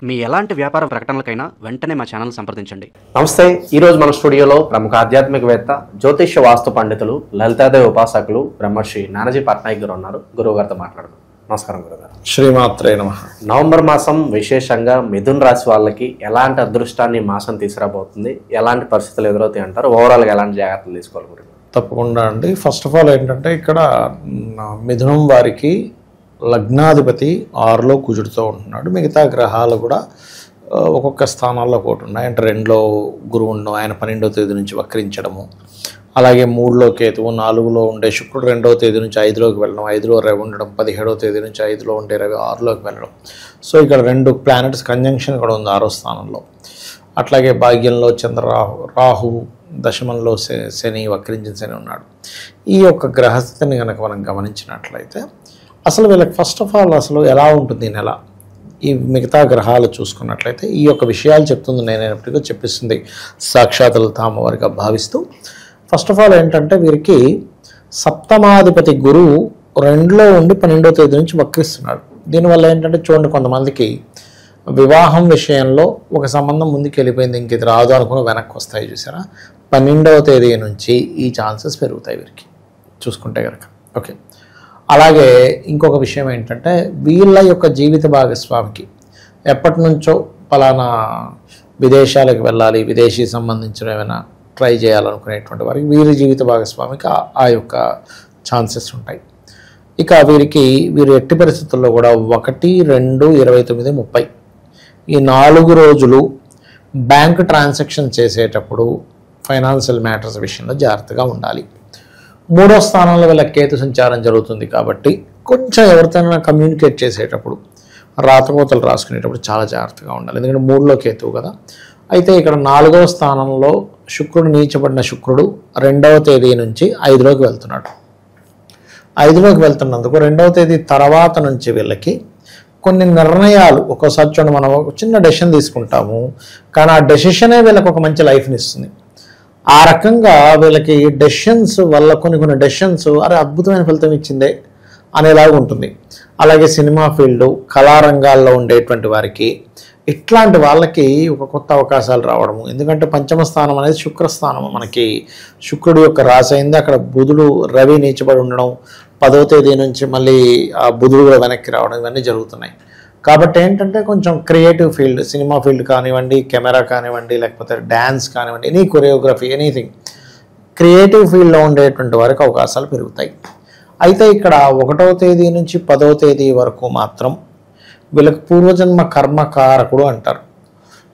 మీ ఎలాంటి వ్యాపార ప్రకటనలకైనా వెంటనే మా ఛానల్ సంప్రదించండి. నమస్తే. ఈరోజు మన స్టూడియోలో ప్రముఖ ఆధ్యాత్మికవేత్త, జ్యోతిష్య వాస్తు పండితులు, లలితాదేవి ఉపాసకులు బ్రహ్మర్షి నానాజీ పట్నాయక్ గారు ఉన్నారు. గురువు గారితో మాట్లాడదాం. నమస్కారం గురుగారు. శ్రీమాత్రే నమః. నవంబర్ మాసం విశేషంగా మిథున్ రాశి వాళ్ళకి ఎలాంటి అదృష్టాన్ని మాసం తీసుకురాబోతుంది, ఎలాంటి పరిస్థితులు ఎదురవుతాయి అంటారు, ఓవరాల్గా ఎలాంటి జాగ్రత్తలు తీసుకోవాలి గురుగారు? తప్పకుండా అండి. ఫస్ట్ ఆఫ్ ఆల్ ఏంటంటే ఇక్కడ మిథునం వారికి లగ్నాధిపతి 6లో కుజుడితో ఉంటున్నాడు. మిగతా గ్రహాలు కూడా ఒక్కొక్క స్థానాల్లో ఒకటి ఉన్నాయి. అంటే 2లో గురువు ఉండడం, ఆయన 12వ తేదీ నుంచి వక్రించడము, అలాగే 3లో కేతువు, 4లో ఉండే శుక్రుడు 2వ తేదీ నుంచి 5లోకి వెళ్ళడం, 5లో రవి ఉండడం, 17వ తేదీ నుంచి 5లో ఉండే రవి 6లోకి వెళ్ళడం. సో ఇక్కడ 2 ప్లానెట్స్ కంజంక్షన్ కూడా ఉంది 6వ స్థానంలో. అట్లాగే భాగ్యంలో రాహు, దశమంలో శని, వక్రించిన శని ఉన్నాడు. ఈ యొక్క గ్రహస్థితిని కనుక మనం గమనించినట్లయితే అసలు వీళ్ళకి ఫస్ట్ ఆఫ్ ఆల్ అసలు ఎలా ఉంటుంది నెల, ఈ మిగతా గ్రహాలు చూసుకున్నట్లయితే ఈ యొక్క విషయాలు చెప్తుంది నేనైనప్పటికీ చెప్పిస్తుంది సాక్షాత్ లలితామ్మవారిగా భావిస్తూ. ఫస్ట్ ఆఫ్ ఆల్ ఏంటంటే వీరికి సప్తమాధిపతి గురువు 2లో ఉండి 12వ తేదీ నుంచి వక్రిస్తున్నాడు. దీనివల్ల ఏంటంటే చూడండి, కొంతమందికి వివాహం విషయంలో ఒక సంబంధం ముందుకు వెళ్ళిపోయింది, ఇంక ఇది రాదు అనుకుని వెనక్కి వస్తాయి చూసారా. 12వ తేదీ నుంచి ఈ ఛాన్సెస్ పెరుగుతాయి వీరికి చూసుకుంటే కనుక. ఓకే. అలాగే ఇంకొక విషయం ఏంటంటే వీళ్ళ యొక్క జీవిత భాగస్వామికి ఎప్పటి నుంచో పలానా విదేశాలకు వెళ్ళాలి, విదేశీ సంబంధించిన ఏమైనా ట్రై చేయాలనుకునేటువంటి వారికి వీరి జీవిత భాగస్వామికి ఆ యొక్క ఛాన్సెస్ ఉంటాయి. ఇక వీరు ఎట్టి పరిస్థితుల్లో కూడా 1, 2, 29, 30 ఈ 4 రోజులు బ్యాంక్ ట్రాన్సాక్షన్ చేసేటప్పుడు ఫైనాన్షియల్ మ్యాటర్స్ విషయంలో జాగ్రత్తగా ఉండాలి. 3వ స్థానంలో వీళ్ళ కేతు సంచారం జరుగుతుంది కాబట్టి కొంచెం ఎవరితోనైనా కమ్యూనికేట్ చేసేటప్పుడు, రాతకోతలు రాసుకునేటప్పుడు చాలా జాగ్రత్తగా ఉండాలి. ఎందుకంటే 3లో కేతువు కదా. అయితే ఇక్కడ 4వ స్థానంలో శుక్రుడు, నీచబడిన శుక్రుడు 2వ తేదీ నుంచి 5లోకి వెళ్తున్నాడు. 5లోకి వెళ్తున్నందుకు 2వ తేదీ తర్వాత నుంచి వీళ్ళకి కొన్ని నిర్ణయాలు, ఒక్కోసారి చూడండి మనం ఒక చిన్న డెసిషన్ తీసుకుంటాము, కానీ ఆ డెసిషనే వీళ్ళకి ఒక మంచి లైఫ్ని ఇస్తుంది. ఆ రకంగా వీళ్ళకి డెసిషన్స్ వల్ల కొన్ని డెసిషన్స్ అద్భుతమైన ఫలితం ఇచ్చిందే అనేలాగా ఉంటుంది. అలాగే సినిమా ఫీల్డు, కళారంగాల్లో ఉండేటువంటి వారికి, ఇట్లాంటి వాళ్ళకి ఒక కొత్త అవకాశాలు రావడము. ఎందుకంటే 5వ స్థానం అనేది శుక్రస్థానం, మనకి శుక్రుడు యొక్క రాశి అయింది. అక్కడ బుధుడు, రవి నీచబడి ఉండడం, 10వ తేదీ నుంచి మళ్ళీ ఆ బుధుడు కూడా వెనక్కి రావడం, ఇవన్నీ జరుగుతున్నాయి. కాబట్టి ఏంటంటే కొంచెం క్రియేటివ్ ఫీల్డ్, సినిమా ఫీల్డ్ కానివ్వండి, కెమెరా కానివ్వండి, లేకపోతే డ్యాన్స్ కానివ్వండి, ఎనీ కొరియోగ్రఫీ, ఎనీథింగ్ క్రియేటివ్ ఫీల్డ్లో ఉండేటువంటి వారికి అవకాశాలు పెరుగుతాయి. అయితే ఇక్కడ 1వ తేదీ నుంచి 10వ తేదీ వరకు మాత్రం వీళ్ళకి పూర్వజన్మ కర్మకారకుడు అంటారు.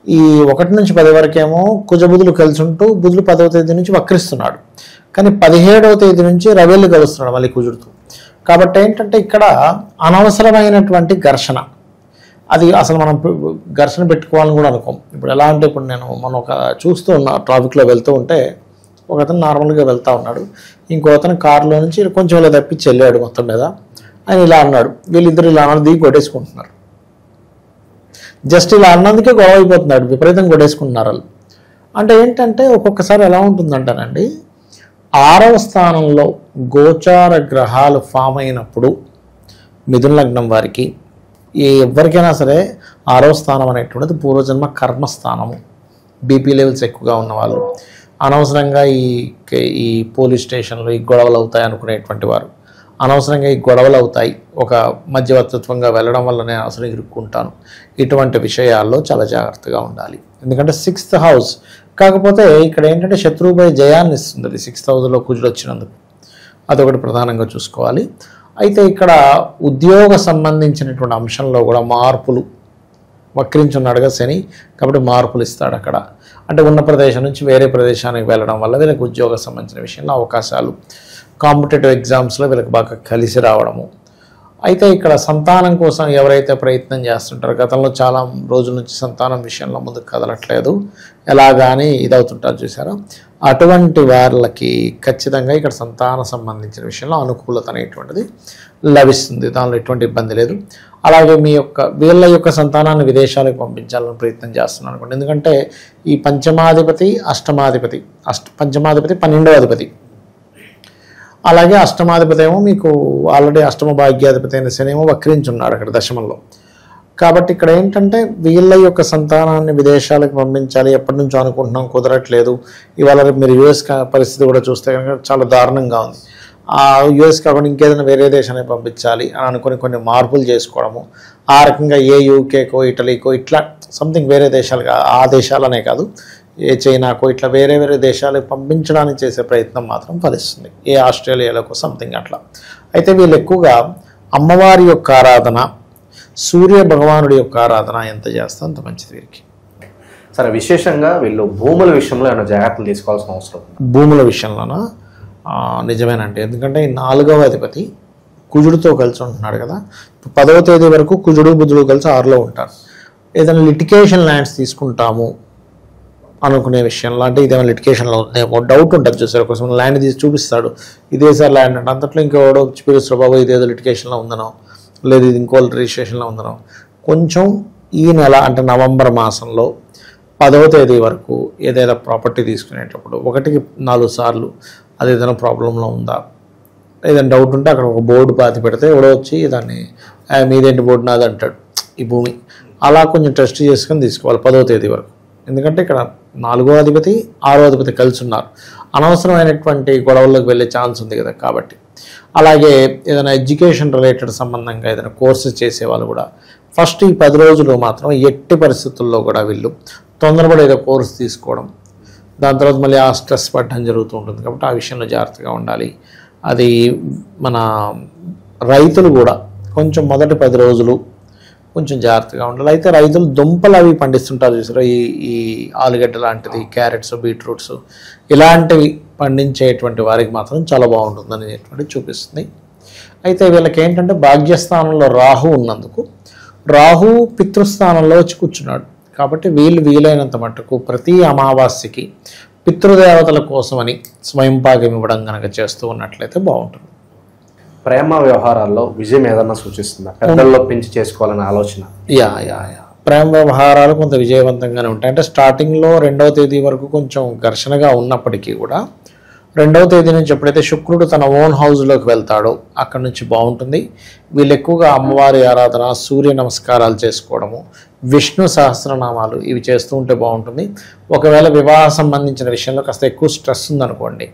ఈ 1 నుంచి 10 వరకేమో కుజబుధులు కలిసి ఉంటూ బుధుడు 10వ తేదీ నుంచి వక్రిస్తున్నాడు. కానీ 17వ తేదీ నుంచి రవిలు కలుస్తున్నాడు మళ్ళీ కుజుడుతో. కాబట్టి ఏంటంటే ఇక్కడ అనవసరమైనటువంటి ఘర్షణ, అది అసలు మనం ఘర్షణ పెట్టుకోవాలని కూడా అనుకోం. ఇప్పుడు ఎలా అంటే, ఇప్పుడు మనం ఒక చూస్తూ ఉన్న ట్రాఫిక్లో వెళ్తూ ఉంటే ఒక అతను నార్మల్గా వెళ్తూ ఉన్నాడు, ఇంకో అతను కారులో నుంచి కొంచెం ఇలా తప్పించి వెళ్ళాడు మొత్తం మీద. ఆయన ఇలా అన్నాడు, వీళ్ళిద్దరు ఇలా అన్నాడు, దిగి కొట్టేసుకుంటున్నారు. జస్ట్ ఇలా అన్నందుకే గొడవ అయిపోతున్నాడు, విపరీతంగా కొట్టేసుకుంటున్నారు వాళ్ళు. అంటే ఏంటంటే ఒక్కొక్కసారి ఎలా ఉంటుందంటానండి, 6వ స్థానంలో గోచార గ్రహాలు ఫామ్ అయినప్పుడు మిథున లగ్నం వారికి ఎవరికైనా సరే 6వ స్థానం అనేటువంటిది పూర్వజన్మ కర్మస్థానము. బీపీ లెవెల్స్ ఎక్కువగా ఉన్నవాళ్ళు, అనవసరంగా ఈ పోలీస్ స్టేషన్లో ఈ గొడవలు అవుతాయి అనుకునేటువంటి వారు, అనవసరంగా ఈ గొడవలు అవుతాయి, ఒక మధ్యవర్తిత్వంగా వెళ్ళడం వల్ల నేను అసలు ఇరుక్కుంటాను, ఇటువంటి విషయాల్లో చాలా జాగ్రత్తగా ఉండాలి. ఎందుకంటే 6th హౌస్, కాకపోతే ఇక్కడ ఏంటంటే శత్రువుపై జయాన్ని ఇస్తుంది అది 6th హౌస్లో కుజుడు వచ్చినందుకు, అదొకటి ప్రధానంగా చూసుకోవాలి. అయితే ఇక్కడ ఉద్యోగ సంబంధించినటువంటి అంశంలో కూడా మార్పులు, వక్రించున్నాడుగా శని, కాబట్టి మార్పులు ఇస్తాడు అక్కడ. అంటే ఉన్న ప్రదేశం నుంచి వేరే ప్రదేశానికి వెళ్ళడం వల్ల వీళ్ళకి ఉద్యోగ సంబంధించిన విషయంలో అవకాశాలు, కాంపిటేటివ్ ఎగ్జామ్స్లో వీళ్ళకి బాగా కలిసి రావడము. అయితే ఇక్కడ సంతానం కోసం ఎవరైతే ప్రయత్నం చేస్తుంటారో, గతంలో చాలా రోజుల నుంచి సంతానం విషయంలో ముందుకు కదలట్లేదు, ఎలాగాని ఇదవుతుంటారు చూసారా, అటువంటి వాళ్ళకి ఖచ్చితంగా ఇక్కడ సంతాన సంబంధించిన విషయంలో అనుకూలత అనేటువంటిది లభిస్తుంది, దానిలో ఎటువంటి ఇబ్బంది లేదు. అలాగే వీళ్ళ యొక్క సంతానాన్ని విదేశాలకు పంపించాలని ప్రయత్నం చేస్తున్నాను అనుకోండి. ఎందుకంటే ఈ పంచమాధిపతి, పంచమాధిపతి 12వ అధిపతి, అలాగే అష్టమాధిపతి ఏమో మీకు ఆల్రెడీ అష్టమ భాగ్యాధిపతి అయిన శని ఏమో వక్రించున్నాడు అక్కడ దశమంలో. కాబట్టి ఇక్కడ ఏంటంటే వీళ్ళ యొక్క సంతానాన్ని విదేశాలకు పంపించాలి, ఎప్పటి నుంచో అనుకుంటున్నాం కుదరట్లేదు. ఇవాళ రేపు మీరు యుఎస్ పరిస్థితి కూడా చూస్తే కనుక చాలా దారుణంగా ఉంది. ఆ యుఎస్ కాకుండా ఇంకేదైనా వేరే దేశానికి పంపించాలి అని అనుకుని కొన్ని మార్పులు చేసుకోవడము, ఆ రకంగా ఏ యూకేకో ఇటలీకో ఇట్లా సంథింగ్ వేరే దేశాలుగా, ఆ దేశాలనే కాదు ఏ చైనాకో ఇట్లా వేరే వేరే దేశాలకు పంపించడానికి చేసే ప్రయత్నం మాత్రం ఫలిస్తుంది. ఏ ఆస్ట్రేలియాలోకో సంథింగ్ అట్లా. అయితే వీళ్ళు ఎక్కువగా అమ్మవారి యొక్క ఆరాధన, సూర్య భగవానుడి యొక్క ఆరాధన ఎంత చేస్తే అంత మంచిది వీరికి. సరే, విశేషంగా వీళ్ళు భూముల విషయంలో ఏమైనా జాగ్రత్తలు తీసుకోవాల్సిన అవసరం ఉంది? భూముల విషయంలోన నిజమేనండి. ఎందుకంటే ఈ 4వ అధిపతి కుజుడితో కలిసి ఉంటున్నాడు కదా. 10వ తేదీ వరకు కుజుడు బుధుడు కలిసి 6లో ఉంటారు. ఏదైనా లిటికేషన్ ల్యాండ్స్ తీసుకుంటాము అనుకునే విషయంలో, అంటే ఇదేమైనా లిటికేషన్లో ఉందేమో డౌట్ ఉంటుంది చూసారు. కోసం ల్యాండ్ తీసి చూపిస్తాడు, ఇదే సార్ ల్యాండ్ అంటే అంతట్లో ఇంకోడో పిలుస్తారు, బాబు ఇదేదో లిటికేషన్లో ఉందనో, లేదు ఇది ఇంకో రిజిస్ట్రేషన్లో ఉందనో. కొంచెం ఈ నెల అంటే నవంబర్ మాసంలో 10వ తేదీ వరకు ఏదైనా ప్రాపర్టీ తీసుకునేటప్పుడు 1కి 4 సార్లు అది ఏదైనా ప్రాబ్లంలో ఉందా, ఏదైనా డౌట్ ఉంటే అక్కడ ఒక బోర్డు పాతి పెడితే ఎవడో వచ్చి దాన్ని మీదేంటి బోర్డు నాది అంటాడు ఈ భూమి. అలా కొంచెం టెస్ట్ చేసుకొని తీసుకోవాలి 10వ తేదీ వరకు. ఎందుకంటే ఇక్కడ 4వ అధిపతి 6వ అధిపతి కలిసి ఉన్నారు, అనవసరమైనటువంటి గొడవల్లోకి వెళ్ళే ఛాన్స్ ఉంది కదా. కాబట్టి అలాగే ఏదైనా ఎడ్యుకేషన్ రిలేటెడ్ సంబంధంగా ఏదైనా కోర్సెస్ చేసేవాళ్ళు కూడా ఫస్ట్ ఈ 10 రోజులు మాత్రం ఎట్టి పరిస్థితుల్లో కూడా వీళ్ళు తొందరపడి ఏదో కోర్సు తీసుకోవడం, దాని తర్వాత మళ్ళీ ఆ స్ట్రెస్ పడడం జరుగుతూ ఉంటుంది. కాబట్టి ఆ విషయంలో జాగ్రత్తగా ఉండాలి. అది మన రైతులు కూడా కొంచెం మొదటి 10 రోజులు కొంచెం జాగ్రత్తగా ఉండాలి. అయితే రైతులు దుంపలు అవి పండిస్తుంటారు చూసారు, ఈ ఆలుగడ్డ లాంటిది, క్యారెట్స్, బీట్రూట్స్ ఇలాంటివి పండించేటువంటి వారికి మాత్రం చాలా బాగుంటుంది అనేటువంటిది చూపిస్తుంది. అయితే వీళ్ళకి ఏంటంటే భాగ్యస్థానంలో రాహు ఉన్నందుకు రాహు పితృస్థానంలో వచ్చి కూర్చున్నాడు. కాబట్టి వీలైనంత మట్టుకు ప్రతి అమావాస్యకి పితృదేవతల కోసమని స్వయం పాకం ఇవ్వడం కనుక చేస్తూ ఉన్నట్లయితే బాగుంటుంది. ప్రేమ వ్యవహారాల్లో విజయం ఏదన్నా సూచిస్తుందా? పెద్దల్లో పెంచి చేసుకోవాలనే ఆలోచన? యా ప్రేమ వ్యవహారాలు కొంత విజయవంతంగానే ఉంటాయి. అంటే స్టార్టింగ్లో 2వ తేదీ వరకు కొంచెం ఘర్షణగా ఉన్నప్పటికీ కూడా 2వ తేదీ నుంచి ఎప్పుడైతే శుక్రుడు తన ఓన్ హౌస్లోకి వెళ్తాడో అక్కడి నుంచి బాగుంటుంది. వీళ్ళు ఎక్కువగా అమ్మవారి ఆరాధన, సూర్య నమస్కారాలు చేసుకోవడము, విష్ణు సహస్రనామాలు ఇవి చేస్తూ ఉంటే బాగుంటుంది. ఒకవేళ వివాహ సంబంధించిన విషయంలో కాస్త ఎక్కువ స్ట్రెస్ ఉందనుకోండి,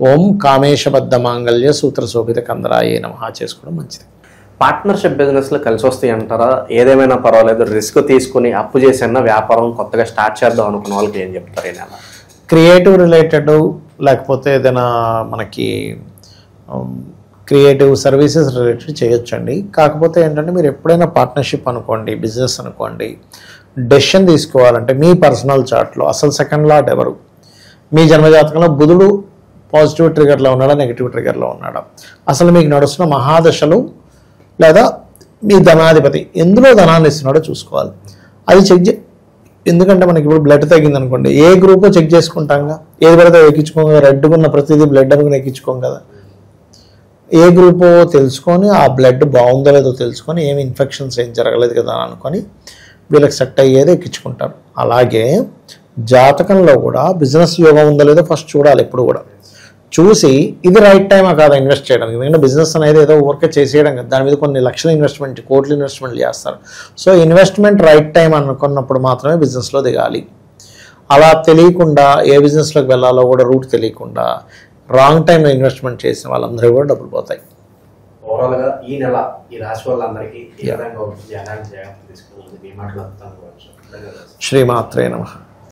ఓం కామేశబద్ధ మాంగళ్య సూత్ర శోభిత కందరాయే నమః చేసుకోవడం మంచిది. పార్ట్నర్షిప్ బిజినెస్లో కలిసి వస్తాయి అంటారా? ఏదేమైనా పర్వాలేదు, రిస్క్ తీసుకుని అప్పు చేసిన వ్యాపారం కొత్తగా స్టార్ట్ చేద్దాం అనుకున్న వాళ్ళకి ఏం చెప్తారు? ఈ నెల క్రియేటివ్ రిలేటెడ్ లేకపోతే ఏదైనా మనకి క్రియేటివ్ సర్వీసెస్ రిలేటెడ్ చేయొచ్చండి. కాకపోతే ఏంటంటే మీరు ఎప్పుడైనా పార్ట్నర్షిప్ అనుకోండి, బిజినెస్ అనుకోండి, డెసిషన్ తీసుకోవాలంటే మీ పర్సనల్ చార్ట్లో అసలు సెకండ్ లాట్ ఎవరు, మీ జన్మజాతకంలో బుధుడు పాజిటివ్ ట్రిగర్లో ఉన్నాడా, నెగిటివ్ ట్రిగర్లో ఉన్నాడా, అసలు మీకు నడుస్తున్న మహాదశలు లేదా మీ ధనాధిపతి ఎందులో ధనాన్ని ఇస్తున్నాడో చూసుకోవాలి. అది చెక్ ఎందుకంటే మనకి ఇప్పుడు బ్లడ్ తగ్గింది అనుకోండి, ఏ గ్రూపో చెక్ చేసుకుంటాంగా, ఏది పడితే ఎక్కించుకోం కదా, రెడ్గా ఉన్న ప్రతిదీ బ్లడ్ అనుకుని ఎక్కించుకోం కదా. ఏ గ్రూపో తెలుసుకొని ఆ బ్లడ్ బాగుందో లేదో తెలుసుకొని ఏమి ఇన్ఫెక్షన్స్ ఏం జరగలేదు కదా అని అనుకొని వీళ్ళకి సెట్ అయ్యేది ఎక్కించుకుంటారు. అలాగే జాతకంలో కూడా బిజినెస్ యోగం ఉందో లేదో ఫస్ట్ చూడాలి. ఎప్పుడు కూడా చూసి ఇది రైట్ టైమా కాదా ఇన్వెస్ట్ చేయడానికి. ఎందుకంటే బిజినెస్ అనేది ఏదో ఊరికే చేసేయడం కదా, దాని మీద కొన్ని లక్షల ఇన్వెస్ట్మెంట్, కోట్ల ఇన్వెస్ట్మెంట్లు చేస్తారు. సో ఇన్వెస్ట్మెంట్ రైట్ టైం అనుకున్నప్పుడు మాత్రమే బిజినెస్లో దిగాలి. అలా తెలియకుండా ఏ బిజినెస్లోకి వెళ్ళాలో కూడా రూట్ తెలియకుండా రాంగ్ టైంలో ఇన్వెస్ట్మెంట్ చేసిన వాళ్ళందరూ కూడా డబ్బులు పోతాయి. ఓవరాల్గా ఈ నెల ఈ రాశి వాళ్ళందరికీ ఏ విధంగా ఎలాంటి జాగ్రత్తలు తీసుకోవాలి? శ్రీమాత్రే నమః.